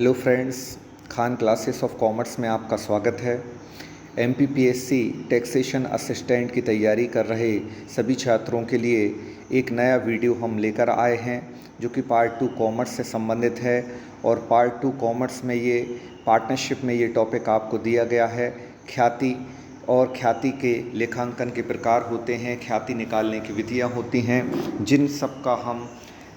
Hello friends, Khan classes of commerce में आपका स्वागत है। एमपीपीएससी टैक्सेशन असिस्टेंट की तैयारी कर रहे सभी छात्रों के लिए एक नया वीडियो हम लेकर आए हैं जो कि पार्ट 2 कॉमर्स से संबंधित है। और पार्ट 2 कॉमर्स में ये पार्टनरशिप में ये टॉपिक आपको दिया गया है। ख्याति और ख्याति के लेखांकन के प्रकार होते हैं, ख्याति निकालने की विधियाँ होती हैं, जिन सब का हम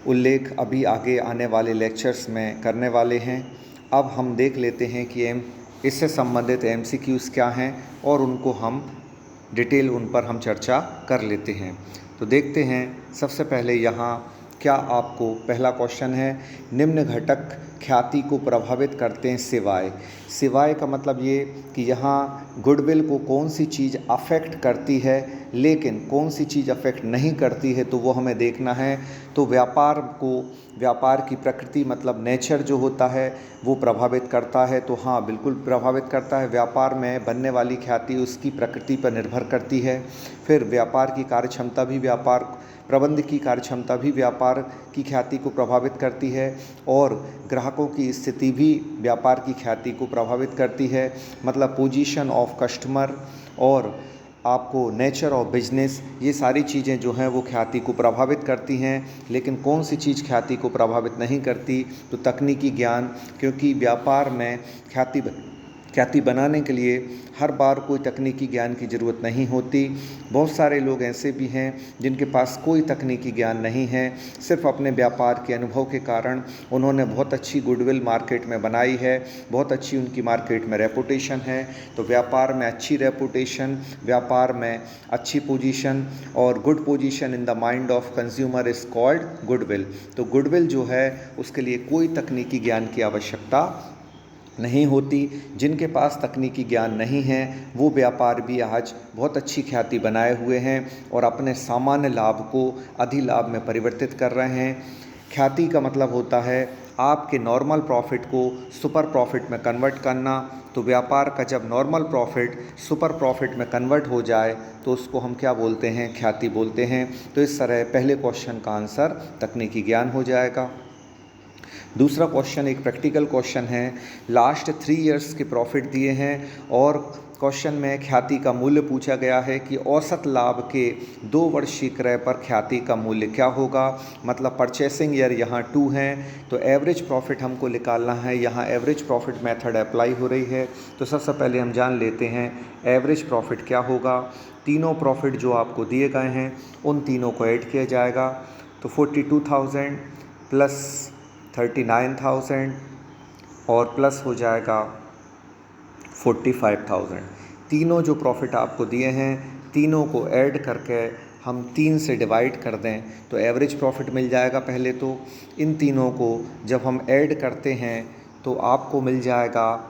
उल्लेख अभी आगे आने वाले लेक्चर्स में करने वाले हैं। अब हम देख लेते हैं कि इससे संबंधित एमसीक्यूज़ क्या हैं और उनको हम डिटेल उन पर हम चर्चा कर लेते हैं। तो देखते हैं सबसे पहले यहाँ क्या आपको पहला क्वेश्चन है, निम्न घटक ख्याति को प्रभावित करते हैं सिवाय। सिवाय का मतलब ये कि यहाँ गुडविल को कौन सी चीज़ अफेक्ट करती है, लेकिन कौन सी चीज़ अफेक्ट नहीं करती है तो वो हमें देखना है। तो व्यापार की प्रकृति मतलब नेचर जो होता है वो प्रभावित करता है। तो हाँ, बिल्कुल प्रभावित करता है। व्यापार में बनने वाली ख्याति उसकी प्रकृति पर निर्भर करती है। फिर व्यापार की कार्यक्षमता भी प्रबंध की कार्यक्षमता भी व्यापार की ख्याति को प्रभावित करती है। और ग्राहकों की स्थिति भी व्यापार की ख्याति को प्रभावित करती है। मतलब पोजीशन ऑफ कस्टमर और आपको नेचर ऑफ बिजनेस, ये सारी चीज़ें जो हैं वो ख्याति को प्रभावित करती हैं। लेकिन कौन सी चीज़ ख्याति को प्रभावित नहीं करती, तो तकनीकी ज्ञान, क्योंकि व्यापार में ख्याति बनाने के लिए हर बार कोई तकनीकी ज्ञान की ज़रूरत नहीं होती। बहुत सारे लोग ऐसे भी हैं जिनके पास कोई तकनीकी ज्ञान नहीं है, सिर्फ अपने व्यापार के अनुभव के कारण उन्होंने बहुत अच्छी गुडविल मार्केट में बनाई है, बहुत अच्छी उनकी मार्केट में रेपुटेशन है। तो व्यापार में अच्छी रेपुटेशन, व्यापार में अच्छी पोजीशन और good position in the mind of consumer is called goodwill. तो गुडविल जो है उसके लिए कोई तकनीकी ज्ञान की आवश्यकता नहीं होती। जिनके पास तकनीकी ज्ञान नहीं है वो व्यापार भी आज बहुत अच्छी ख्याति बनाए हुए हैं और अपने सामान्य लाभ को अधिलाभ में परिवर्तित कर रहे हैं। ख्याति का मतलब होता है आपके नॉर्मल प्रॉफिट को सुपर प्रॉफिट में कन्वर्ट करना। तो व्यापार का जब नॉर्मल प्रॉफिट सुपर प्रॉफिट में कन्वर्ट हो जाए तो उसको हम क्या बोलते हैं, ख्याति बोलते हैं। तो इस तरह पहले क्वेश्चन का आंसर तकनीकी ज्ञान हो जाएगा। दूसरा क्वेश्चन एक प्रैक्टिकल क्वेश्चन है। लास्ट 3 इयर्स के प्रॉफिट दिए हैं और क्वेश्चन में ख्याति का मूल्य पूछा गया है कि औसत लाभ के 2 वर्षीय क्रय पर ख्याति का मूल्य क्या होगा। मतलब परचेसिंग ईयर यहाँ 2 हैं तो एवरेज प्रॉफिट हमको निकालना है। यहाँ एवरेज प्रॉफिट मेथड अप्लाई हो रही है। तो सबसे पहले हम जान लेते हैं एवरेज प्रॉफिट क्या होगा। तीनों प्रॉफिट जो आपको दिए गए हैं उन तीनों को ऐड किया जाएगा। तो 42,000 प्लस 39,000 और प्लस हो जाएगा 45,000। तीनों जो प्रॉफिट आपको दिए हैं तीनों को ऐड करके हम 3 से डिवाइड कर दें तो एवरेज प्रॉफिट मिल जाएगा। पहले तो इन तीनों को जब हम ऐड करते हैं तो आपको मिल जाएगा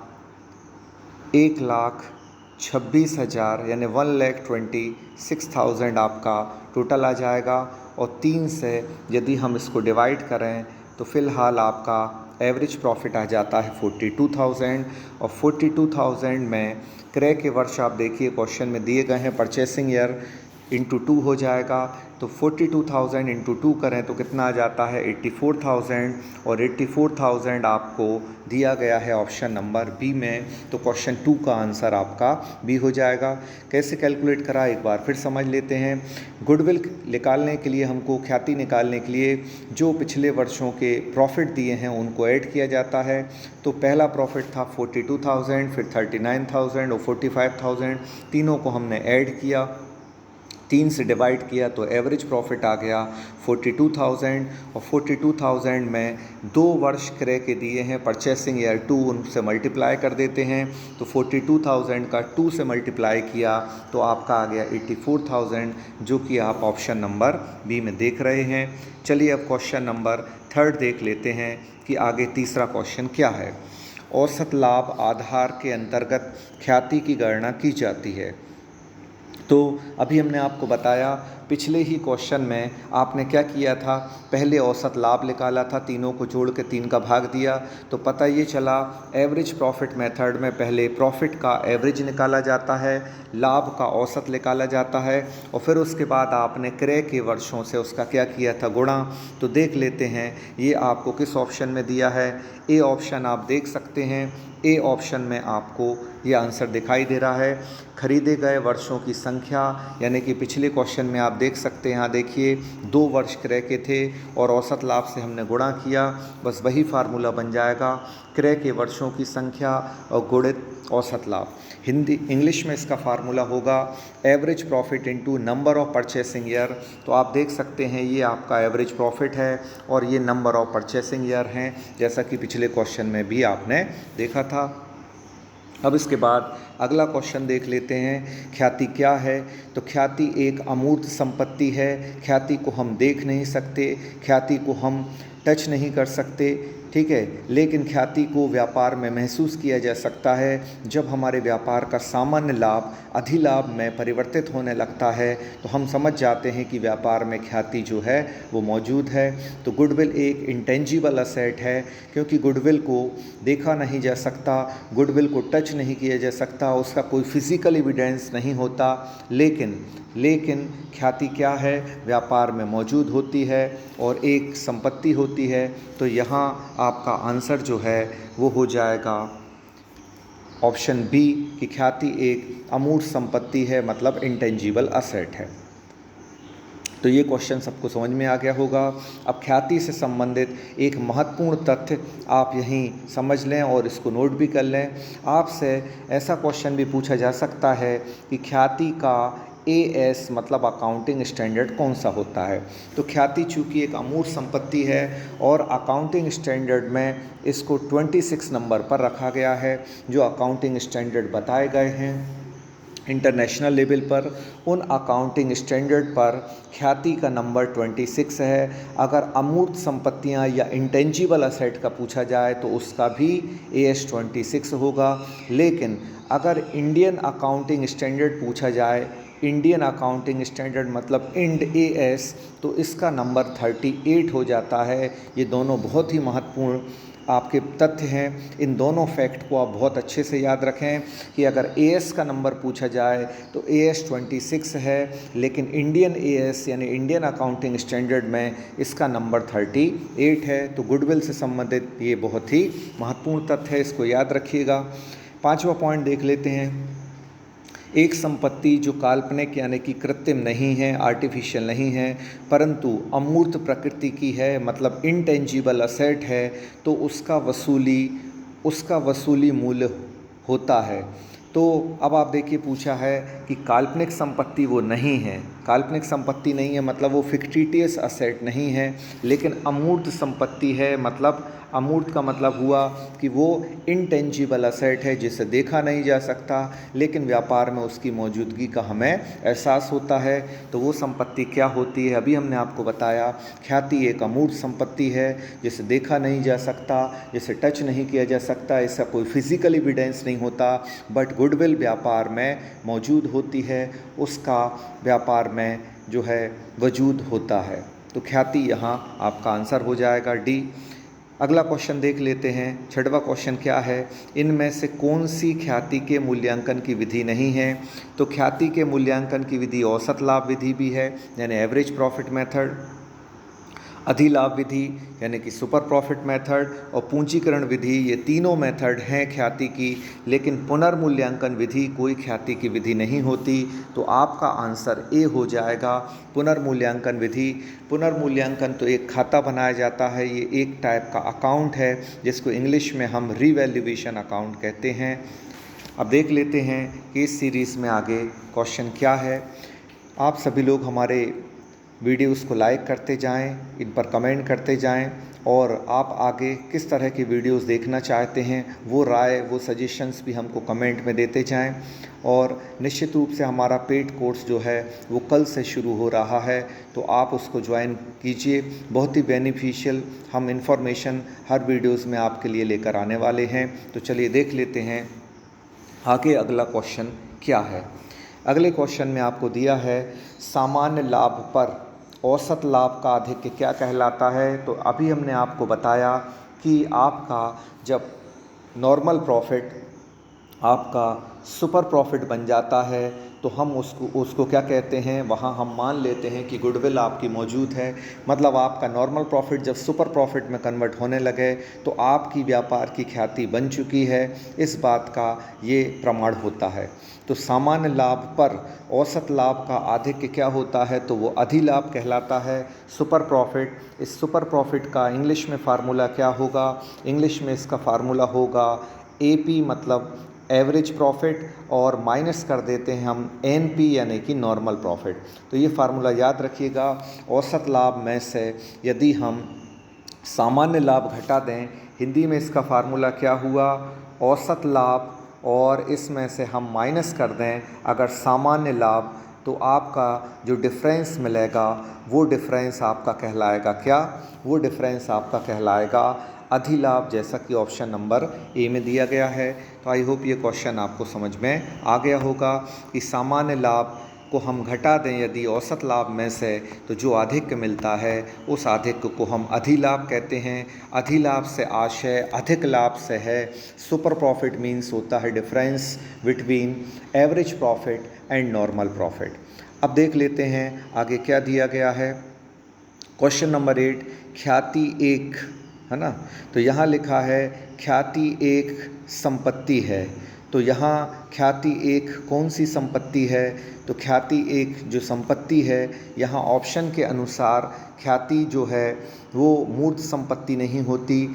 1,26,000 यानी 1,26,000 आपका टोटल आ जाएगा। और 3 से यदि हम इसको डिवाइड करें तो फ़िलहाल आपका एवरेज प्रॉफिट आ जाता है 42,000। और 42,000 में क्रय के वर्ष आप देखिए क्वेश्चन में दिए गए हैं, परचेसिंग ईयर इंटू 2 हो जाएगा। तो 42,000 इंटू 2 करें तो कितना आ जाता है 84,000 और 84,000 आपको दिया गया है ऑप्शन नंबर बी में। तो क्वेश्चन 2 का आंसर आपका बी हो जाएगा। कैसे कैलकुलेट करा एक बार फिर समझ लेते हैं। गुडविल निकालने के लिए हमको ख्याति निकालने के लिए जो पिछले वर्षों के प्रॉफिट दिए हैं उनको ऐड किया जाता है। तो पहला प्रॉफिट था 42,000, फिर 39,000 और 45,000, तीनों को हमने ऐड किया, 3 से डिवाइड किया तो एवरेज प्रॉफिट आ गया 42,000। और 42,000 में 2 वर्ष क्रय के दिए हैं, परचेसिंग ईयर 2, उनसे मल्टीप्लाई कर देते हैं। तो 42,000 का 2 से मल्टीप्लाई किया तो आपका आ गया 84,000, जो कि आप ऑप्शन नंबर बी में देख रहे हैं। चलिए अब क्वेश्चन नंबर 3 देख लेते हैं कि आगे तीसरा क्वेश्चन क्या है। औसत लाभ आधार के अंतर्गत ख्याति की गणना की जाती है। तो अभी हमने आपको बताया पिछले ही क्वेश्चन में आपने क्या किया था, पहले औसत लाभ निकाला था, तीनों को जोड़ के 3 का भाग दिया। तो पता ये चला एवरेज प्रॉफिट मेथड में पहले प्रॉफिट का एवरेज निकाला जाता है, लाभ का औसत निकाला जाता है और फिर उसके बाद आपने क्रय के वर्षों से उसका क्या किया था, गुणा। तो देख लेते हैं ये आपको किस ऑप्शन में दिया है। ए ऑप्शन आप देख सकते हैं, ए ऑप्शन में आपको ये आंसर दिखाई दे रहा है। खरीदे गए वर्षों की संख्या, यानी कि पिछले क्वेश्चन में आप देख सकते हैं, यहाँ देखिए 2 वर्ष क्रय के थे और औसत लाभ से हमने गुणा किया, बस वही फार्मूला बन जाएगा, क्रय के वर्षों की संख्या और गुणित औसत लाभ। हिंदी इंग्लिश में इसका फार्मूला होगा average profit into number of purchasing year. तो आप देख सकते हैं ये आपका एवरेज प्रॉफिट है और ये नंबर ऑफ परचेसिंग ईयर हैं, जैसा कि पिछले क्वेश्चन में भी आपने देखा था। अब इसके बाद अगला क्वेश्चन देख लेते हैं, ख्याति क्या है। तो ख्याति एक अमूर्त संपत्ति है, ख्याति को हम देख नहीं सकते, ख्याति को हम टच नहीं कर सकते, ठीक है, लेकिन ख्याति को व्यापार में महसूस किया जा सकता है जब हमारे व्यापार का सामान्य लाभ अधिलाभ में परिवर्तित होने लगता है, तो हम समझ जाते हैं कि व्यापार में ख्याति जो है वो मौजूद है। तो गुडविल एक इंटेंजिबल असेट है, क्योंकि गुडविल को देखा नहीं जा सकता, गुडविल को टच नहीं किया जा सकता, उसका कोई फिजिकल एविडेंस नहीं होता, लेकिन ख्याति क्या है, व्यापार में मौजूद होती है और एक संपत्ति होती है। तो यहाँ आपका आंसर जो है वो हो जाएगा ऑप्शन बी कि ख्याति एक अमूर्त संपत्ति है, मतलब इंटेंजिबल असेट है। तो ये क्वेश्चन सबको समझ में आ गया होगा। अब ख्याति से संबंधित एक महत्वपूर्ण तथ्य आप यहीं समझ लें और इसको नोट भी कर लें। आपसे ऐसा क्वेश्चन भी पूछा जा सकता है कि ख्याति का AS मतलब अकाउंटिंग स्टैंडर्ड कौन सा होता है। तो ख्याति चूँकि एक अमूर्त संपत्ति है और अकाउंटिंग स्टैंडर्ड में इसको 26 नंबर पर रखा गया है। जो अकाउंटिंग स्टैंडर्ड बताए गए हैं इंटरनेशनल लेवल पर, उन अकाउंटिंग स्टैंडर्ड पर ख्याति का नंबर 26 है। अगर अमूर्त संपत्तियां या इंटेंजिबल असेट का पूछा जाए तो उसका भी AS 26 होगा। लेकिन अगर इंडियन अकाउंटिंग स्टैंडर्ड पूछा जाए, इंडियन अकाउंटिंग स्टैंडर्ड मतलब इंड AS, तो इसका नंबर 38 हो जाता है। ये दोनों बहुत ही महत्वपूर्ण आपके तथ्य हैं। इन दोनों फैक्ट को आप बहुत अच्छे से याद रखें कि अगर AS का नंबर पूछा जाए तो AS 26 है, लेकिन इंडियन AS यानी इंडियन अकाउंटिंग स्टैंडर्ड में इसका नंबर 38 है। तो गुडविल से संबंधित ये बहुत ही महत्वपूर्ण तथ्य है, इसको याद रखिएगा। 5वां पॉइंट देख लेते हैं, एक संपत्ति जो काल्पनिक यानी कि कृत्रिम नहीं है, आर्टिफिशियल नहीं है, परंतु अमूर्त प्रकृति की है, मतलब इंटेंजिबल असेट है, तो उसका वसूली मूल्य होता है। तो अब आप देखिए पूछा है कि काल्पनिक संपत्ति वो नहीं है, काल्पनिक संपत्ति नहीं है मतलब वो फिक्टिटियस असेट नहीं है, लेकिन अमूर्त संपत्ति है, मतलब अमूर्त का मतलब हुआ कि वो इंटेंजिबल असेट है जिसे देखा नहीं जा सकता, लेकिन व्यापार में उसकी मौजूदगी का हमें एहसास होता है। तो वो संपत्ति क्या होती है, अभी हमने आपको बताया, ख्याति एक अमूर्त संपत्ति है जिसे देखा नहीं जा सकता, जिसे टच नहीं किया जा सकता, इसका कोई फिजिकल एविडेंस नहीं होता, बट गुडविल व्यापार में मौजूद होती है, उसका व्यापार में जो है वजूद होता है। तो ख्याति यहाँ आपका आंसर हो जाएगा डी। अगला क्वेश्चन देख लेते हैं। 6वां क्वेश्चन क्या है, इनमें से कौन सी ख्याति के मूल्यांकन की विधि नहीं है। तो ख्याति के मूल्यांकन की विधि औसत लाभ विधि भी है, यानी एवरेज प्रॉफिट मेथड, अधिलाभ विधि यानी कि सुपर प्रॉफिट मेथड, और पूंजीकरण विधि, ये तीनों मेथड हैं ख्याति की, लेकिन पुनर्मूल्यांकन विधि कोई ख्याति की विधि नहीं होती। तो आपका आंसर ए हो जाएगा, पुनर्मूल्यांकन विधि। पुनर्मूल्यांकन तो एक खाता बनाया जाता है, ये एक टाइप का अकाउंट है जिसको इंग्लिश में हम रिवैल्यूएशन अकाउंट कहते हैं। अब देख लेते हैं कि इस सीरीज़ में आगे क्वेश्चन क्या है। आप सभी लोग हमारे वीडियोस को लाइक करते जाएं, इन पर कमेंट करते जाएं, और आप आगे किस तरह की वीडियोस देखना चाहते हैं वो राय, वो सजेशंस भी हमको कमेंट में देते जाएं। और निश्चित रूप से हमारा पेड कोर्स जो है वो कल से शुरू हो रहा है, तो आप उसको ज्वाइन कीजिए, बहुत ही बेनिफिशियल हम इंफॉर्मेशन हर वीडियोज़ में आपके लिए लेकर आने वाले हैं। तो चलिए देख लेते हैं आगे अगला क्वेश्चन क्या है। अगले क्वेश्चन में आपको दिया है सामान्य लाभ पर औसत लाभ का आधिक्य क्या कहलाता है। तो अभी हमने आपको बताया कि आपका जब नॉर्मल प्रॉफिट आपका सुपर प्रॉफिट बन जाता है तो हम उसको क्या कहते हैं, वहाँ हम मान लेते हैं कि गुडविल आपकी मौजूद है। मतलब आपका नॉर्मल प्रॉफिट जब सुपर प्रॉफिट में कन्वर्ट होने लगे तो आपकी व्यापार की ख्याति बन चुकी है, इस बात का ये प्रमाण होता है। तो सामान्य लाभ पर औसत लाभ का आधिक्य क्या होता है, तो वो अधिलाभ कहलाता है, सुपर प्रॉफिट। इस सुपर प्रॉफिट का इंग्लिश में फार्मूला क्या होगा, इंग्लिश में इसका फार्मूला होगा AP मतलब एवरेज प्रॉफिट और माइनस कर देते हैं हम NP यानी कि नॉर्मल प्रॉफिट। तो ये फार्मूला याद रखिएगा। औसत लाभ में से यदि हम सामान्य लाभ घटा दें, हिंदी में इसका फार्मूला क्या हुआ, औसत लाभ, और इसमें से हम माइनस कर दें अगर सामान्य लाभ, तो आपका जो डिफरेंस मिलेगा वो डिफरेंस आपका कहलाएगा क्या, वो डिफरेंस आपका कहलाएगा अधिलाभ, जैसा कि ऑप्शन नंबर A में दिया गया है। तो आई होप ये क्वेश्चन आपको समझ में आ गया होगा कि सामान्य लाभ को हम घटा दें यदि औसत लाभ में से, तो जो आधिक्य मिलता है उस आधिक्य को हम अधिलाभ कहते हैं। अधिलाभ से आशय अधिक लाभ से है। सुपर प्रॉफिट मीन्स होता है difference between average profit and normal profit. अब देख लेते हैं आगे क्या दिया गया है। क्वेश्चन नंबर 8, ख्याति एक, है ना। तो यहाँ लिखा है ख्याति एक संपत्ति है। तो यहाँ ख्याति एक कौन सी संपत्ति है, तो ख्याति एक जो संपत्ति है, यहाँ ऑप्शन के अनुसार ख्याति जो है वो मूर्त संपत्ति नहीं होती,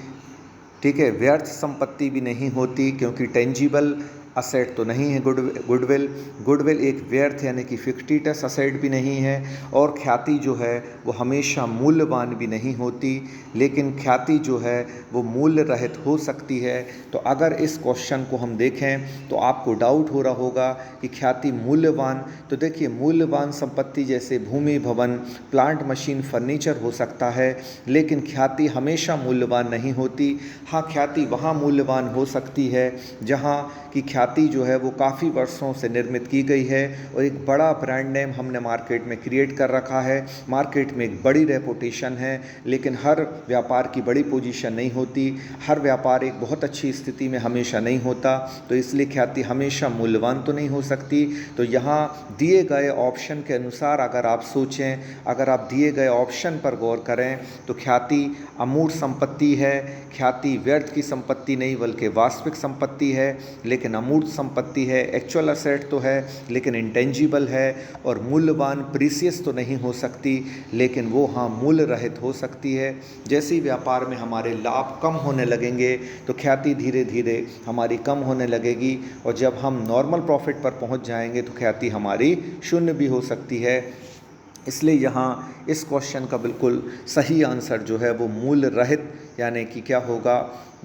ठीक है, व्यर्थ संपत्ति भी नहीं होती, क्योंकि टेंजिबल असेट तो नहीं है गुडविल एक व्यर्थ यानी कि फिक्टिटस असेट भी नहीं है, और ख्याति जो है वो हमेशा मूल्यवान भी नहीं होती, लेकिन ख्याति जो है वो मूल्य रहित हो सकती है। तो अगर इस क्वेश्चन को हम देखें तो आपको डाउट हो रहा होगा कि ख्याति मूल्यवान, तो देखिए मूल्यवान संपत्ति जैसे भूमि, भवन, प्लांट, मशीन, फर्नीचर हो सकता है, लेकिन ख्याति हमेशा मूल्यवान नहीं होती। हाँ, ख्याति वहाँ मूल्यवान हो सकती है जहाँ की ख्याति जो है वो काफ़ी वर्षों से निर्मित की गई है और एक बड़ा ब्रांड नेम हमने मार्केट में क्रिएट कर रखा है, मार्केट में एक बड़ी रेपुटेशन है, लेकिन हर व्यापार की बड़ी पोजीशन नहीं होती, हर व्यापार एक बहुत अच्छी स्थिति में हमेशा नहीं होता, तो इसलिए ख्याति हमेशा मूल्यवान तो नहीं हो सकती। तो यहाँ दिए गए ऑप्शन के अनुसार अगर आप सोचें, अगर आप दिए गए ऑप्शन पर गौर करें, तो ख्याति अमूर्त संपत्ति है, ख्याति व्यर्थ की संपत्ति नहीं बल्कि वास्तविक संपत्ति है, लेकिन अमूर्त संपत्ति है, एक्चुअल असेट तो है लेकिन इंटेंजिबल है, और मूल्यवान प्रीसियस तो नहीं हो सकती, लेकिन वो हाँ मूल्य रहित हो सकती है। जैसे ही व्यापार में हमारे लाभ कम होने लगेंगे तो ख्याति धीरे धीरे हमारी कम होने लगेगी, और जब हम नॉर्मल प्रॉफिट पर पहुंच जाएंगे तो ख्याति हमारी शून्य भी हो सकती है। इसलिए यहाँ इस क्वेश्चन का बिल्कुल सही आंसर जो है वो मूल्य रहित यानी कि क्या होगा,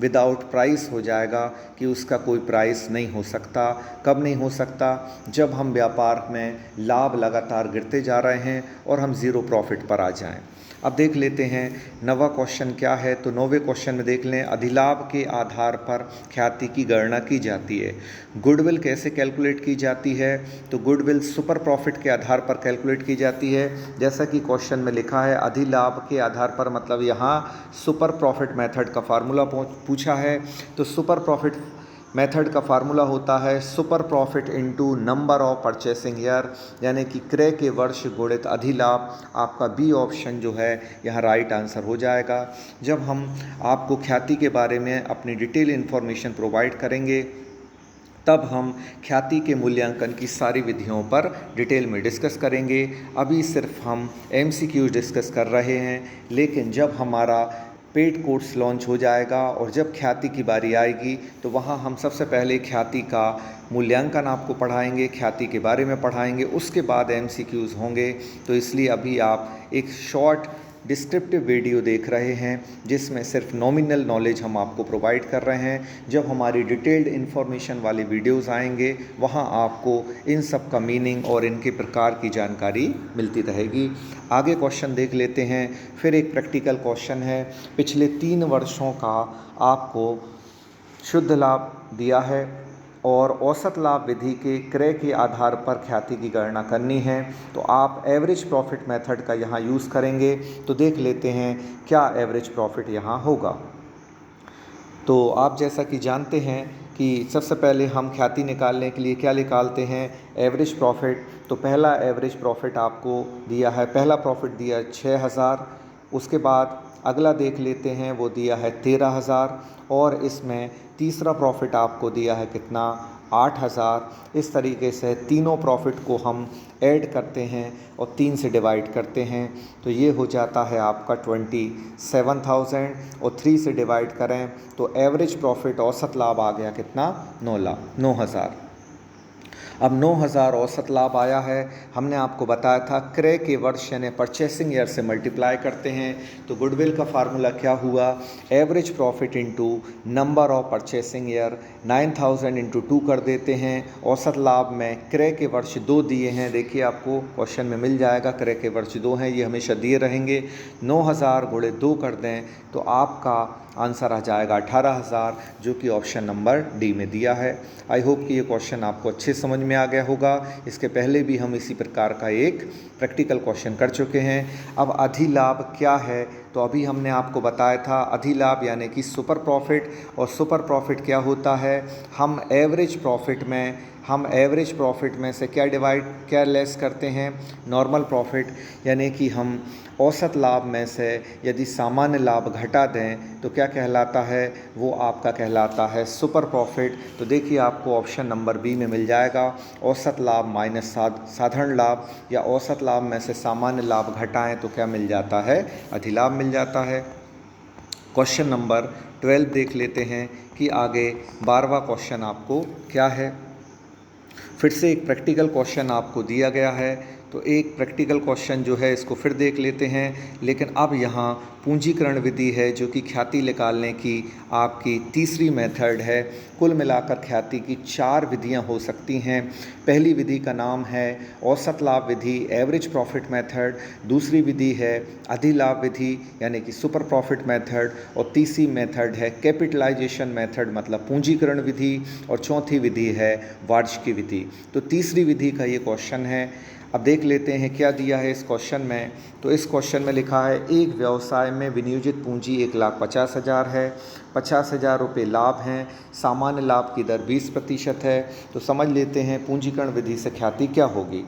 विदाउट प्राइस हो जाएगा, कि उसका कोई प्राइस नहीं हो सकता। कब नहीं हो सकता, जब हम व्यापार में लाभ लगातार गिरते जा रहे हैं और हम ज़ीरो प्रॉफिट पर आ जाएं। अब देख लेते हैं 9वां क्वेश्चन क्या है। तो 9वें क्वेश्चन में देख लें, अधिलाभ के आधार पर ख्याति की गणना की जाती है। गुडविल कैसे कैलकुलेट की जाती है, तो गुडविल सुपर प्रॉफिट के आधार पर कैलकुलेट की जाती है। जैसा कि क्वेश्चन में लिखा है अधिलाभ के आधार पर, मतलब यहाँ सुपर प्रॉफिट मेथड का फार्मूला पूछा है। तो सुपर प्रॉफिट मेथड का फार्मूला होता है super profit into number of purchasing year, यानी कि क्रय के वर्ष गुणित अधिलाभ। आपका बी ऑप्शन जो है यहाँ राइट आंसर हो जाएगा। जब हम आपको ख्याति के बारे में अपनी डिटेल इन्फॉर्मेशन प्रोवाइड करेंगे तब हम ख्याति के मूल्यांकन की सारी विधियों पर डिटेल में डिस्कस करेंगे। अभी सिर्फ हम MCQ डिस्कस कर रहे हैं, लेकिन जब हमारा पेड कोर्स लॉन्च हो जाएगा और जब ख्याति की बारी आएगी तो वहाँ हम सबसे पहले ख्याति का मूल्यांकन आपको पढ़ाएंगे, ख्याति के बारे में पढ़ाएंगे, उसके बाद MCQs होंगे। तो इसलिए अभी आप एक शॉर्ट डिस्क्रिप्टिव वीडियो देख रहे हैं जिसमें सिर्फ नॉमिनल नॉलेज हम आपको प्रोवाइड कर रहे हैं। जब हमारी डिटेल्ड इन्फॉर्मेशन वाली वीडियोस आएंगे वहाँ आपको इन सब का मीनिंग और इनके प्रकार की जानकारी मिलती रहेगी। आगे क्वेश्चन देख लेते हैं। फिर एक प्रैक्टिकल क्वेश्चन है। पिछले 3 वर्षों का आपको शुद्ध लाभ दिया है और औसत लाभ विधि के क्रय के आधार पर ख्याति की गणना करनी है तो आप एवरेज प्रॉफिट मेथड का यहाँ यूज़ करेंगे। तो देख लेते हैं क्या एवरेज प्रॉफिट यहाँ होगा। तो आप जैसा कि जानते हैं कि सबसे पहले हम ख्याति निकालने के लिए क्या निकालते हैं, एवरेज प्रॉफिट। तो पहला एवरेज प्रॉफिट आपको दिया है, पहला प्रॉफिट दिया है 6000। उसके बाद अगला देख लेते हैं, वो दिया है 13000 और इसमें तीसरा प्रॉफिट आपको दिया है कितना, 8000। इस तरीके से तीनों प्रॉफिट को हम ऐड करते हैं और 3 से डिवाइड करते हैं तो ये हो जाता है आपका 27,000 और 3 से डिवाइड करें तो एवरेज प्रॉफिट औसत लाभ आ गया कितना, 9,000। अब 9,000 औसत लाभ आया है। हमने आपको बताया था क्रय के वर्ष यानी परचेसिंग ईयर से मल्टीप्लाई करते हैं तो गुडविल का फार्मूला क्या हुआ, average profit into number of purchasing year. 9,000 into 2 कर देते हैं। औसत लाभ में क्रय के वर्ष 2 दिए हैं, देखिए आपको क्वेश्चन में मिल जाएगा, क्रय के वर्ष 2 हैं, ये हमेशा दिए रहेंगे। 9,000 गुणे 2 कर दें तो आपका आंसर आ जाएगा 18,000, जो कि ऑप्शन नंबर डी में दिया है। आई होप कि ये क्वेश्चन आपको अच्छे समझ में आ गया होगा। इसके पहले भी हम इसी प्रकार का एक प्रैक्टिकल क्वेश्चन कर चुके हैं। अब अधिलाभ क्या है, तो अभी हमने आपको बताया था अधिलाभ यानी कि सुपर प्रॉफिट। और सुपर प्रॉफिट क्या होता है, हम एवरेज प्रॉफिट में से क्या लेस करते हैं, नॉर्मल प्रॉफिट। यानी कि हम औसत लाभ में से यदि सामान्य लाभ घटा दें तो क्या कहलाता है, वो आपका कहलाता है सुपर प्रॉफिट। तो देखिए आपको ऑप्शन नंबर बी में मिल जाएगा, औसत लाभ माइनस साधारण लाभ, या औसत लाभ में से सामान्य लाभ घटाएं तो क्या मिल जाता है, अधिलाभ मिल जाता है। क्वेश्चन नंबर 12 देख लेते हैं कि आगे 12वां क्वेश्चन आपको क्या है। फिर से एक प्रैक्टिकल क्वेश्चन आपको दिया गया है, तो एक प्रैक्टिकल क्वेश्चन जो है इसको फिर देख लेते हैं। लेकिन अब यहाँ पूंजीकरण विधि है जो कि ख्याति निकालने की आपकी तीसरी मेथड है। कुल मिलाकर ख्याति की 4 विधियाँ हो सकती हैं। पहली विधि का नाम है औसत लाभ विधि, एवरेज प्रॉफिट मेथड। दूसरी विधि है अधिलाभ विधि यानी कि सुपर प्रॉफिट मेथड। और तीसरी मेथड है कैपिटलाइजेशन मेथड मतलब पूंजीकरण विधि। और चौथी विधि है वार्षिकी विधि। तो तीसरी विधि का ये क्वेश्चन है। अब देख लेते हैं क्या दिया है इस क्वेश्चन में। तो इस क्वेश्चन में लिखा है एक व्यवसाय में विनियोजित पूंजी 1,50,000 है, 50,000 रुपये लाभ हैं, सामान्य लाभ की दर 20% है। तो समझ लेते हैं पूंजीकरण विधि से ख्याति क्या होगी।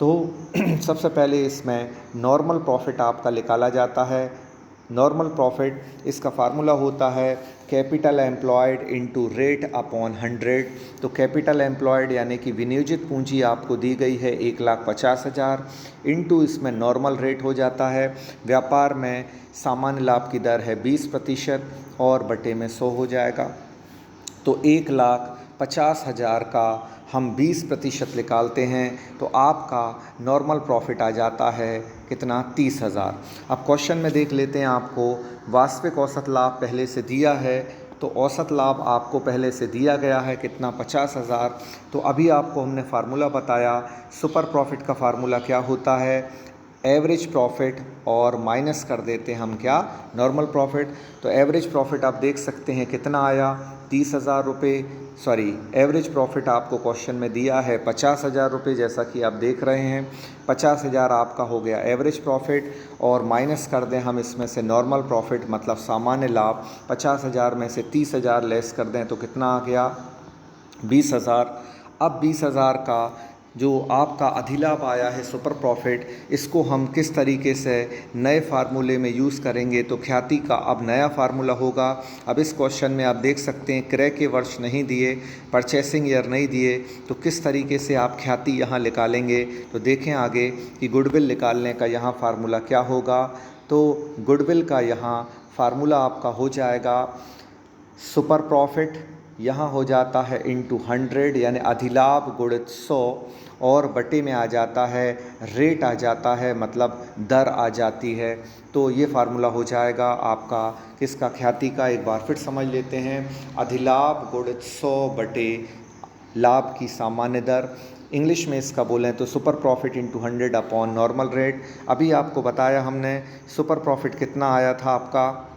तो सबसे पहले इसमें नॉर्मल प्रॉफिट आपका निकाला जाता है। नॉर्मल प्रॉफिट इसका फार्मूला होता है capital employed into rate upon 100। तो कैपिटल एम्प्लॉयड यानी कि विनियोजित पूंजी आपको दी गई है 1,50,000 इनटू इसमें नॉर्मल रेट हो जाता है। व्यापार में सामान्य लाभ की दर है 20% और बटे में 100 हो जाएगा। तो 1,50,000 का हम 20% निकालते हैं तो आपका नॉर्मल प्रॉफिट आ जाता है कितना, 30,000। अब क्वेश्चन में देख लेते हैं, आपको वास्तविक औसत लाभ पहले से दिया है। तो औसत लाभ आपको पहले से दिया गया है कितना, 50,000। तो अभी आपको हमने फार्मूला बताया, सुपर प्रॉफिट का फार्मूला क्या होता है, एवरेज प्रॉफिट और माइनस कर देते हैं हम क्या, नॉर्मल प्रॉफिट। तो एवरेज प्रॉफिट आप देख सकते हैं कितना आया, 30,000 रुपये। एवरेज प्रॉफिट आपको क्वेश्चन में दिया है 50,000 रुपये, जैसा कि आप देख रहे हैं। 50,000 आपका हो गया एवरेज प्रॉफिट और माइनस कर दें हम इसमें से नॉर्मल प्रॉफिट मतलब सामान्य लाभ। 50,000 में से 30,000 लेस कर दें तो कितना आ गया, 20,000। अब 20,000 का जो आपका अधिलाभ आया है सुपर प्रॉफिट, इसको हम किस तरीके से नए फार्मूले में यूज़ करेंगे। तो ख्याति का अब नया फार्मूला होगा। अब इस क्वेश्चन में आप देख सकते हैं क्रय के वर्ष नहीं दिए, परचेसिंग ईयर नहीं दिए, तो किस तरीके से आप ख्याति यहाँ निकालेंगे। तो देखें आगे कि गुडविल निकालने का यहाँ फार्मूला क्या होगा। तो गुडविल का यहाँ फार्मूला आपका हो जाएगा सुपर प्रॉफिट यहाँ हो जाता है इनटू 100 यानी अधिलाभ गुणित 100 और बटे में आ जाता है रेट आ जाता है मतलब दर आ जाती है। तो ये फार्मूला हो जाएगा आपका किसका, ख्याति का। एक बार फिर समझ लेते हैं, अधिलाभ गुणित 100 बटे लाभ की सामान्य दर। इंग्लिश में इसका बोलें तो super profit into 100 upon normal rate. अभी आपको बताया हमने सुपर प्रॉफिट कितना आया था आपका,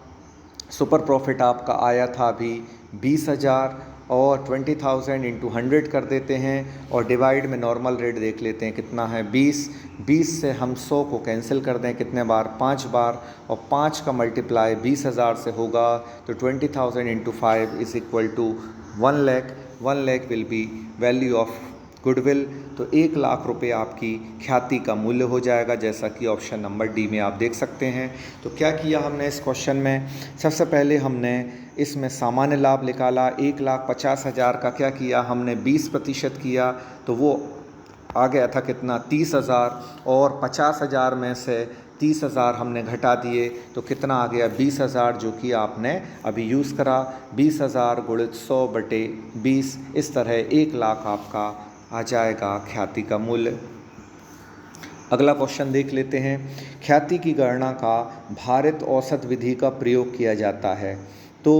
सुपर प्रॉफिट आपका आया था अभी 20,000 और 20,000 इंटू 100 कर देते हैं और डिवाइड में नॉर्मल रेट देख लेते हैं कितना है 20। 20 से हम 100 को कैंसिल कर दें कितने बार 5 बार, और 5 का मल्टीप्लाई 20,000 से होगा तो 20,000 into 5 is equal to 1 lakh. 1 lakh will be value of goodwill. तो 1 लाख रुपए आपकी ख्याति का मूल्य हो जाएगा, जैसा कि ऑप्शन नंबर डी में आप देख सकते हैं। तो क्या किया हमने इस क्वेश्चन में, सबसे पहले हमने इसमें सामान्य लाभ निकाला। 1,50,000 का क्या किया हमने 20% किया, तो वो आ गया था कितना 30,000, और 50,000 में से 30,000 हमने घटा दिए तो कितना आ गया 20,000, जो कि आपने अभी यूज़ करा। 20,000 गुणित 100/20, इस तरह 1 लाख आपका आ जाएगा ख्याति का मूल्य। अगला क्वेश्चन देख लेते हैं। ख्याति की गणना का भारित औसत विधि का प्रयोग किया जाता है। तो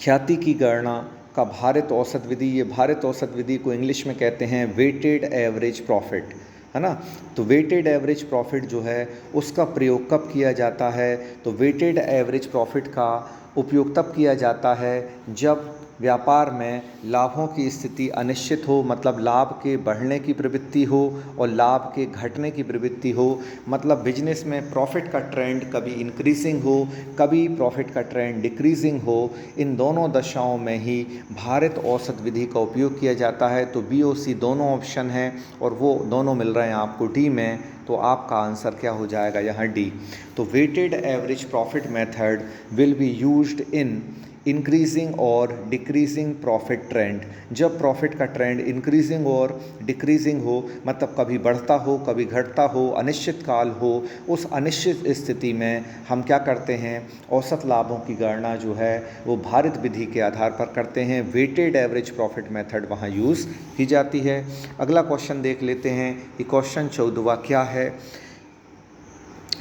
ख्याति की गणना का भारित औसत विधि, ये भारित औसत विधि को इंग्लिश में कहते हैं वेटेड एवरेज प्रॉफिट, है ना। तो वेटेड एवरेज प्रॉफिट जो है उसका प्रयोग कब किया जाता है, तो वेटेड एवरेज प्रॉफिट का उपयोग तब किया जाता है जब व्यापार में लाभों की स्थिति अनिश्चित हो, मतलब लाभ के बढ़ने की प्रवृत्ति हो और लाभ के घटने की प्रवृत्ति हो। मतलब बिजनेस में प्रॉफिट का ट्रेंड कभी इंक्रीजिंग हो, कभी प्रॉफिट का ट्रेंड डिक्रीजिंग हो। इन दोनों दशाओं में ही भारित औसत विधि का उपयोग किया जाता है। तो बी और सी दोनों ऑप्शन हैं और वो दोनों मिल रहे हैं आपको डी में। तो आपका आंसर क्या हो जाएगा यहाँ डी। तो weighted average profit method will be used in increasing और डिक्रीजिंग प्रॉफिट ट्रेंड। जब प्रॉफिट का ट्रेंड इंक्रीजिंग और डिक्रीजिंग हो, मतलब कभी बढ़ता हो कभी घटता हो, अनिश्चित काल हो, उस अनिश्चित स्थिति में हम क्या करते हैं, औसत लाभों की गणना जो है वो भारित विधि के आधार पर करते हैं। वेटेड एवरेज प्रॉफिट मेथड वहाँ यूज़ की जाती है। अगला क्वेश्चन देख लेते हैं कि क्वेश्चन 14वां क्या है।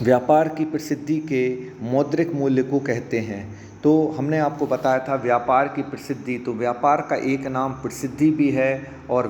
व्यापार की प्रसिद्धि के मौद्रिक मूल्य को कहते हैं। तो हमने आपको बताया था व्यापार की प्रसिद्धि, तो व्यापार का एक नाम प्रसिद्धि भी है और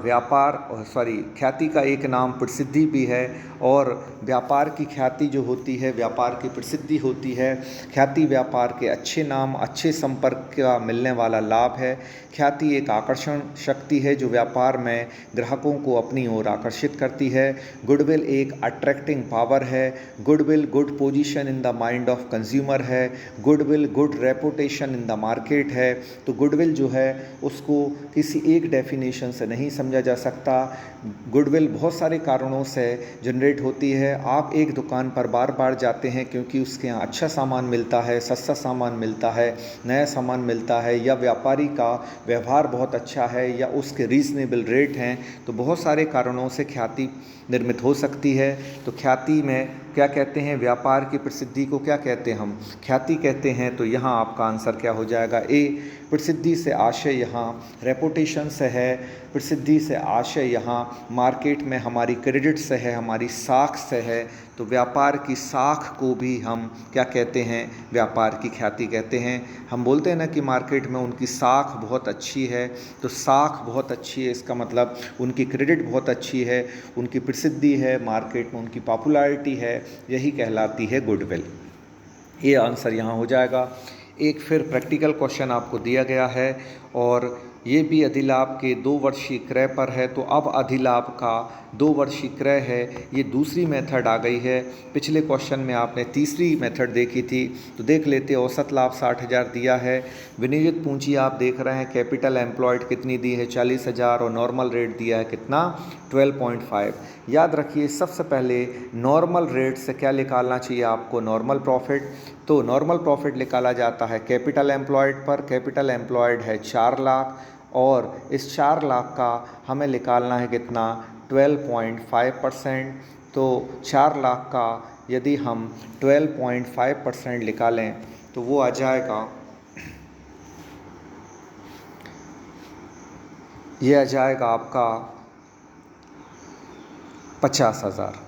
ख्याति का एक नाम प्रसिद्धि भी है। और व्यापार की ख्याति जो होती है व्यापार की प्रसिद्धि होती है। ख्याति व्यापार के अच्छे नाम, अच्छे संपर्क का मिलने वाला लाभ है। ख्याति एक आकर्षण शक्ति है जो व्यापार में ग्राहकों को अपनी ओर आकर्षित करती है। गुडविल एक अट्रैक्टिंग पावर है। Goodwill good position in the mind of consumer है। Goodwill good reputation in the market है। तो गुडविल जो है उसको किसी एक डेफिनेशन से नहीं समझा जा सकता। गुडविल बहुत सारे कारणों से जनरेट होती है। आप एक दुकान पर बार बार जाते हैं क्योंकि उसके यहाँ अच्छा सामान मिलता है, सस्ता सामान मिलता है, नया सामान मिलता है, या व्यापारी का व्यवहार बहुत अच्छा है, या उसके रीज़नेबल रेट हैं। तो बहुत सारे कारणों से ख्याति निर्मित हो सकती है। तो ख्याति में क्या कहते हैं, व्यापार की प्रसिद्धि को क्या कहते हैं, हम ख्याति कहते हैं। तो यहाँ आपका आंसर क्या हो जाएगा ए। प्रसिद्धि से आशय यहाँ रेपुटेशन से है। प्रसिद्धि से आशय यहाँ मार्केट में हमारी क्रेडिट से है, हमारी साख से है। तो व्यापार की साख को भी हम क्या कहते हैं, व्यापार की ख्याति कहते हैं। हम बोलते हैं ना कि मार्केट में उनकी साख बहुत अच्छी है, तो साख बहुत अच्छी है इसका मतलब उनकी क्रेडिट बहुत अच्छी है, उनकी प्रसिद्धि है, मार्केट में उनकी पॉपुलैरिटी है, यही कहलाती है गुडविल। ये आंसर यहाँ हो जाएगा। एक फिर प्रैक्टिकल क्वेश्चन आपको दिया गया है और ये भी अधिलाभ के 2 वर्षीय क्रय पर है। तो अब अधिलाभ का 2 वर्षीय क्रय है, ये दूसरी मेथड आ गई है। पिछले क्वेश्चन में आपने तीसरी मेथड देखी थी। तो देख लेते, औसत लाभ 60,000 दिया है। विनियोजित पूंजी आप देख रहे हैं, कैपिटल एम्प्लॉयड कितनी दी है 40,000 और नॉर्मल रेट दिया है कितना 12.5। याद रखिए सबसे पहले नॉर्मल रेट से क्या निकालना चाहिए आपको, नॉर्मल प्रॉफिट। तो नॉर्मल प्रॉफिट निकाला जाता है कैपिटल एम्प्लॉयड पर। कैपिटल एम्प्लॉयड है 4 लाख और इस 4 लाख का हमें निकालना है कितना 12.5%। तो 4 लाख का यदि हम 12.5% निकालें तो वो आ जाएगा, ये आ जाएगा आपका 50,000।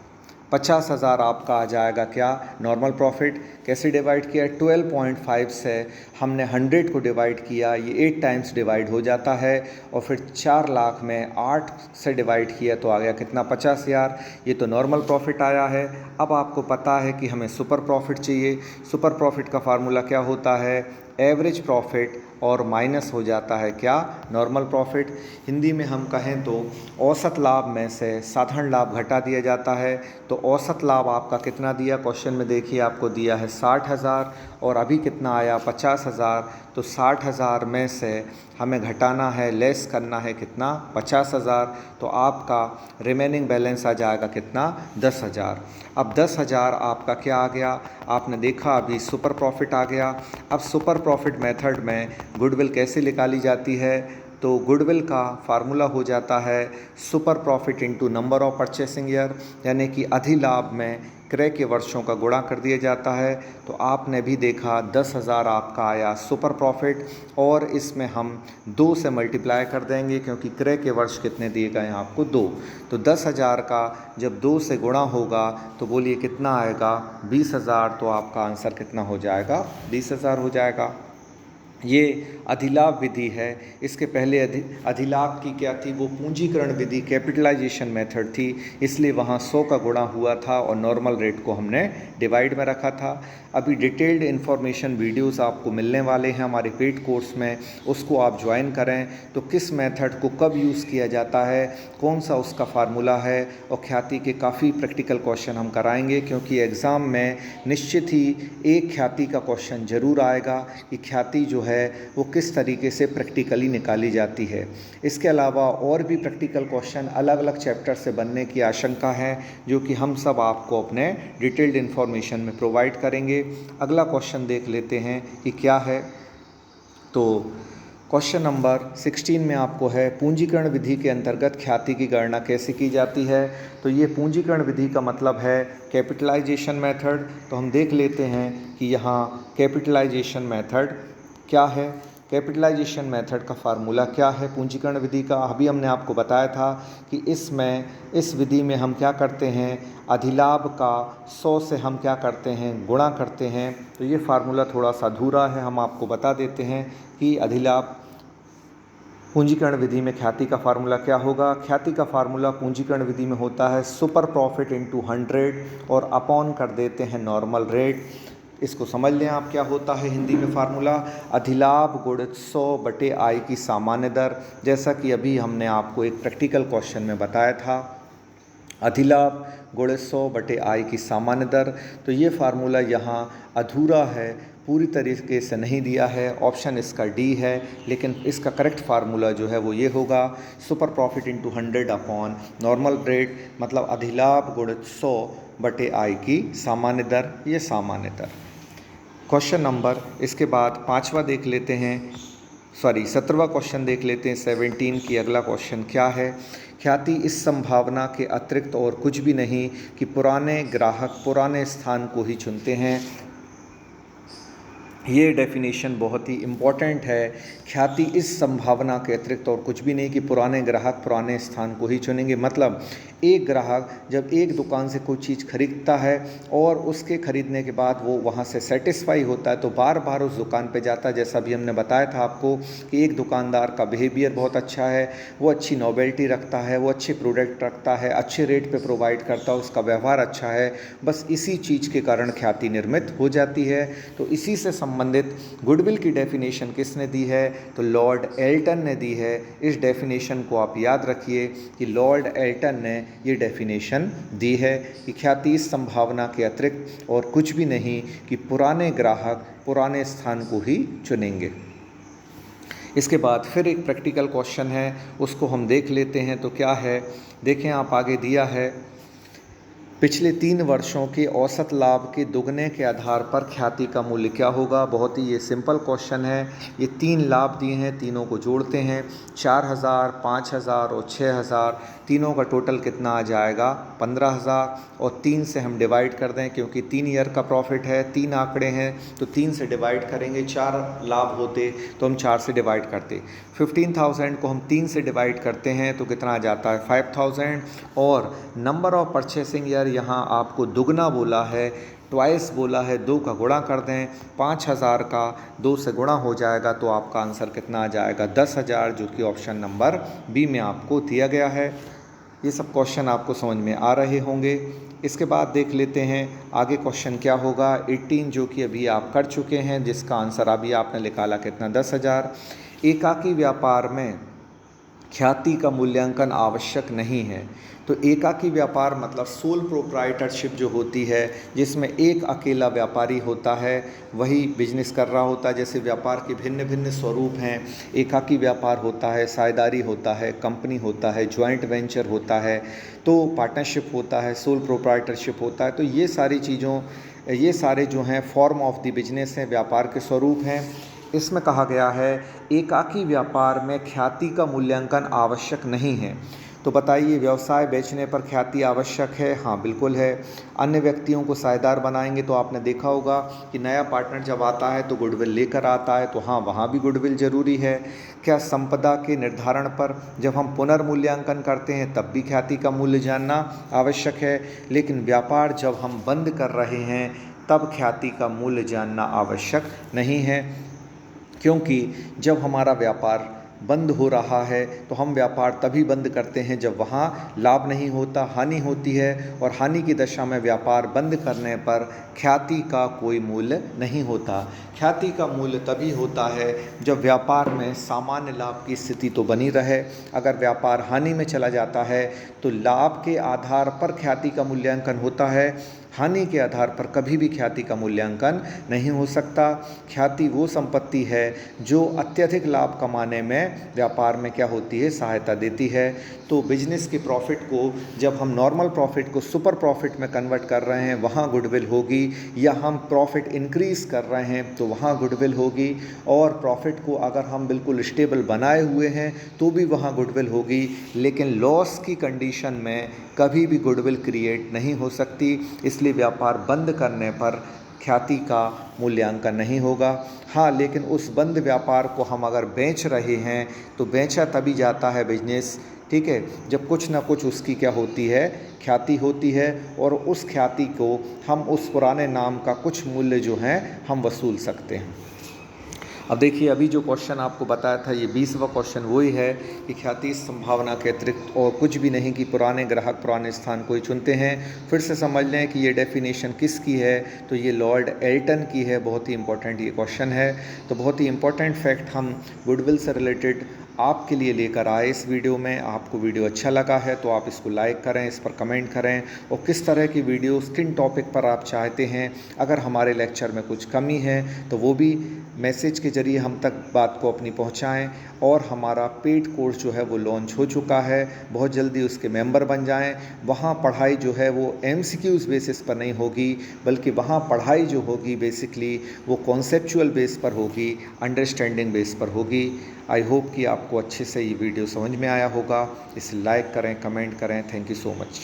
50,000 आपका आ जाएगा क्या, नॉर्मल प्रॉफिट। कैसे डिवाइड किया, 12.5 से हमने 100 को डिवाइड किया, ये 8 टाइम्स डिवाइड हो जाता है। और फिर 4 लाख में 8 से डिवाइड किया तो आ गया कितना 50,000। ये तो नॉर्मल प्रॉफिट आया है। अब आपको पता है कि हमें सुपर प्रॉफिट चाहिए। सुपर प्रॉफिट का फार्मूला क्या होता है, एवरेज प्रॉफिट और माइनस हो जाता है क्या, नॉर्मल प्रॉफिट। हिंदी में हम कहें तो औसत लाभ में से साधारण लाभ घटा दिया जाता है। तो औसत लाभ आपका कितना दिया, क्वेश्चन में देखिए आपको दिया है 60,000 और अभी कितना आया 50,000। तो 60,000 में से हमें घटाना है, लेस करना है कितना, 50,000। तो आपका रिमेनिंग बैलेंस आ जाएगा कितना, 10,000। अब 10,000 आपका क्या आ गया, आपने देखा अभी सुपर प्रॉफिट आ गया। अब सुपर प्रॉफिट मेथड में गुडविल कैसे निकाली जाती है, तो गुडविल का फार्मूला हो जाता है super profit into number of purchasing year, यानी कि अधिलाभ में क्रय के वर्षों का गुणा कर दिया जाता है। तो आपने भी देखा 10,000 आपका आया सुपर प्रॉफिट, और इसमें हम 2 से मल्टीप्लाई कर देंगे क्योंकि क्रय के वर्ष कितने दिए गए हैं आपको, 2। तो 10,000 का जब 2 से गुणा होगा तो बोलिए कितना आएगा, 20,000। तो आपका आंसर कितना हो जाएगा, 20,000 हो जाएगा। ये अधिलाभ विधि है। इसके पहले अधिलाभ की क्या थी, वो पूंजीकरण विधि, कैपिटलाइजेशन मेथड थी, इसलिए वहाँ 100 का गुणा हुआ था और नॉर्मल रेट को हमने डिवाइड में रखा था। अभी डिटेल्ड इन्फॉर्मेशन वीडियोस आपको मिलने वाले हैं हमारे पेड कोर्स में, उसको आप ज्वाइन करें। तो किस मेथड को कब यूज़ किया जाता है, कौन सा उसका फार्मूला है, और ख्याति के काफ़ी प्रैक्टिकल क्वेश्चन हम कराएंगे, क्योंकि एग्ज़ाम में निश्चित ही एक ख्याति का क्वेश्चन ज़रूर आएगा कि ख्याति जो है वो किस तरीके से प्रैक्टिकली निकाली जाती है। इसके अलावा और भी प्रैक्टिकल क्वेश्चन अलग अलग चैप्टर से बनने की आशंका है, जो कि हम सब आपको अपने डिटेल्ड इन्फॉर्मेशन में प्रोवाइड करेंगे। अगला क्वेश्चन देख लेते हैं कि क्या है। तो क्वेश्चन नंबर 16 में आपको है पूंजीकरण विधि के अंतर्गत ख्याति की गणना कैसे की जाती है। तो ये पूंजीकरण विधि का मतलब है कैपिटलाइजेशन मेथड। तो हम देख लेते हैं कि यहाँ कैपिटलाइजेशन मेथड क्या है, कैपिटलाइजेशन मेथड का फार्मूला क्या है पूंजीकरण विधि का। अभी हमने आपको बताया था कि इस विधि में हम क्या करते हैं, अधिलाभ का 100 से हम क्या करते हैं, गुणा करते हैं। तो ये फार्मूला थोड़ा सा अधूरा है, हम आपको बता देते हैं कि अधिलाभ पूंजीकरण विधि में ख्याति का फार्मूला क्या होगा। ख्याति का फार्मूला पूंजीकरण विधि में होता है सुपर प्रॉफिट इंटू 100 और अपॉन कर देते हैं नॉर्मल रेट। इसको समझ लें आप क्या होता है हिंदी में फार्मूला, अधिलाभ गुणित 100 बटे आई की सामान्य दर। जैसा कि अभी हमने आपको एक प्रैक्टिकल क्वेश्चन में बताया था, अधिलाभ गुणित 100 बटे आई की सामान्य दर। तो ये फार्मूला यहाँ अधूरा है, पूरी तरीके से नहीं दिया है, ऑप्शन इसका डी है, लेकिन इसका करेक्ट फार्मूला जो है वो ये होगा super profit into 100 upon normal rate, मतलब अधिलाभ गुणित 100 बटे आई की सामान्य दर, ये सामान्य दर। क्वेश्चन नंबर इसके बाद 5वां देख लेते हैं, 17वां क्वेश्चन देख लेते हैं 17 की। अगला क्वेश्चन क्या है, ख्याति इस संभावना के अतिरिक्त और कुछ भी नहीं कि पुराने ग्राहक पुराने स्थान को ही चुनते हैं। ये डेफिनेशन बहुत ही इम्पॉर्टेंट है। ख्याति इस संभावना के अतिरिक्त और कुछ भी नहीं कि पुराने ग्राहक पुराने स्थान को ही चुनेंगे। मतलब एक ग्राहक जब एक दुकान से कोई चीज़ खरीदता है और उसके खरीदने के बाद वो वहाँ से सेटिस्फाई होता है तो बार बार उस दुकान पे जाता है। जैसा भी हमने बताया था आपको कि एक दुकानदार का बिहेवियर बहुत अच्छा है, वो अच्छी नॉवेल्टी रखता है, वो अच्छे प्रोडक्ट रखता है, अच्छे रेट पे प्रोवाइड करता है, उसका व्यवहार अच्छा है। बस इसी चीज़ के कारण ख्याति निर्मित हो जाती है। तो इसी से संबंधित गुडविल की डेफिनेशन किसने दी है, तो लॉर्ड एल्टन ने दी है। इस डेफिनेशन को आप याद रखिए कि लॉर्ड एल्टन ने ये डेफिनेशन दी है कि ख्याति इस संभावना के अतिरिक्त और कुछ भी नहीं कि पुराने ग्राहक पुराने स्थान को ही चुनेंगे। इसके बाद फिर एक प्रैक्टिकल क्वेश्चन है, उसको हम देख लेते हैं। तो क्या है, देखें आप, आगे दिया है पिछले 3 वर्षों के औसत लाभ के दुगने के आधार पर ख्याति का मूल्य क्या होगा। बहुत ही ये सिंपल क्वेश्चन है। ये 3 लाभ दिए हैं, तीनों को जोड़ते हैं, 4,000, 5,000 और 6,000, तीनों का टोटल कितना आ जाएगा, 15,000। और 3 से हम डिवाइड कर दें क्योंकि 3 ईयर का प्रॉफिट है, 3 आंकड़े हैं, तो 3 से डिवाइड करेंगे। 4 लाभ होते तो हम 4 से डिवाइड करते। 15,000 को हम 3 से डिवाइड करते हैं तो कितना आ जाता है, 5,000। और नंबर ऑफ परचेसिंग ईयर यहाँ आपको दुगना बोला है, ट्वाइस बोला है, 2 का गुणा कर दें, 5,000 का 2 से गुणा हो जाएगा तो आपका आंसर कितना आ जाएगा, 10,000, जो कि ऑप्शन नंबर बी में आपको दिया गया है। ये सब क्वेश्चन आपको समझ में आ रहे होंगे। इसके बाद देख लेते हैं आगे क्वेश्चन क्या होगा। 18 जो कि अभी आप कर चुके हैं, जिसका आंसर अभी आपने निकाला कितना, 10,000। एकाकी व्यापार में ख्याति का मूल्यांकन आवश्यक नहीं है। तो एकाकी व्यापार मतलब सोल प्रोप्राइटरशिप जो होती है, जिसमें एक अकेला व्यापारी होता है, वही बिजनेस कर रहा होता है। जैसे व्यापार के भिन्न भिन्न स्वरूप हैं। एकाकी व्यापार होता है, साझेदारी होता है, कंपनी होता है, जॉइंट वेंचर होता है, तो पार्टनरशिप होता है, सोल प्रोप्राइटरशिप होता है। तो ये सारे जो हैं फॉर्म ऑफ द बिजनेस हैं, व्यापार के स्वरूप हैं। इसमें कहा गया है एकाकी व्यापार में ख्याति का मूल्यांकन आवश्यक नहीं है। तो बताइए, व्यवसाय बेचने पर ख्याति आवश्यक है? हाँ, बिल्कुल है। अन्य व्यक्तियों को साझेदार बनाएंगे तो आपने देखा होगा कि नया पार्टनर जब आता है तो गुडविल लेकर आता है, तो हाँ, वहाँ भी गुडविल ज़रूरी है। क्या संपदा के निर्धारण पर जब हम पुनर्मूल्यांकन करते हैं तब भी ख्याति का मूल्य जानना आवश्यक है? लेकिन व्यापार जब हम बंद कर रहे हैं तब ख्याति का मूल्य जानना आवश्यक नहीं है, क्योंकि जब हमारा व्यापार बंद हो रहा है तो हम व्यापार तभी बंद करते हैं जब वहाँ लाभ नहीं होता, हानि होती है। और हानि की दशा में व्यापार बंद करने पर ख्याति का कोई मूल्य नहीं होता। ख्याति का मूल्य तभी होता है जब व्यापार में सामान्य लाभ की स्थिति तो बनी रहे। अगर व्यापार हानि में चला जाता है तो लाभ के आधार पर ख्याति का मूल्यांकन होता है, हानि के आधार पर कभी भी ख्याति का मूल्यांकन नहीं हो सकता। ख्याति वो संपत्ति है जो अत्यधिक लाभ कमाने में व्यापार में क्या होती है, सहायता देती है। तो बिजनेस के प्रॉफिट को जब हम नॉर्मल प्रॉफिट को सुपर प्रॉफिट में कन्वर्ट कर रहे हैं वहाँ गुडविल होगी, या हम प्रॉफिट इंक्रीज़ कर रहे हैं तो वहाँ गुडविल होगी। और प्रॉफिट को अगर हम बिल्कुल स्टेबल बनाए हुए हैं तो भी वहाँ गुडविल होगी। लेकिन लॉस की कंडीशन में कभी भी गुडविल क्रिएट नहीं हो सकती। इसलिए व्यापार बंद करने पर ख्याति का मूल्यांकन नहीं होगा। हाँ, लेकिन उस बंद व्यापार को हम अगर बेच रहे हैं तो बेचा तभी जाता है बिजनेस, ठीक है, जब कुछ ना कुछ उसकी क्या होती है, ख्याति होती है। और उस ख्याति को हम उस पुराने नाम का कुछ मूल्य जो है हम वसूल सकते हैं। अब देखिए, अभी जो क्वेश्चन आपको बताया था ये 20वां क्वेश्चन वही है कि ख्याति संभावना के अतिरिक्त और कुछ भी नहीं कि पुराने ग्राहक पुराने स्थान को ही चुनते हैं। फिर से समझ लें कि ये डेफिनेशन किसकी है, तो ये लॉर्ड एल्टन की है। बहुत ही इंपॉर्टेंट ये क्वेश्चन है। तो बहुत ही इंपॉर्टेंट फैक्ट हम गुडविल से रिलेटेड आपके लिए लेकर आए इस वीडियो में। आपको वीडियो अच्छा लगा है तो आप इसको लाइक करें, इस पर कमेंट करें, और किस तरह की वीडियोस किन टॉपिक पर आप चाहते हैं। अगर हमारे लेक्चर में कुछ कमी है तो वो भी मैसेज के ज़रिए हम तक बात को अपनी पहुंचाएं। और हमारा पेड कोर्स जो है वो लॉन्च हो चुका है, बहुत जल्दी उसके मेंबर बन जाएं। वहाँ पढ़ाई जो है वो MCQs बेसिस पर नहीं होगी, बल्कि वहाँ पढ़ाई जो होगी बेसिकली वो कॉन्सेप्चुअल बेस पर होगी, अंडरस्टैंडिंग बेस पर होगी। आई होप कि आपको अच्छे से ये वीडियो समझ में आया होगा। इसे लाइक करें, कमेंट करें। Thank you so much.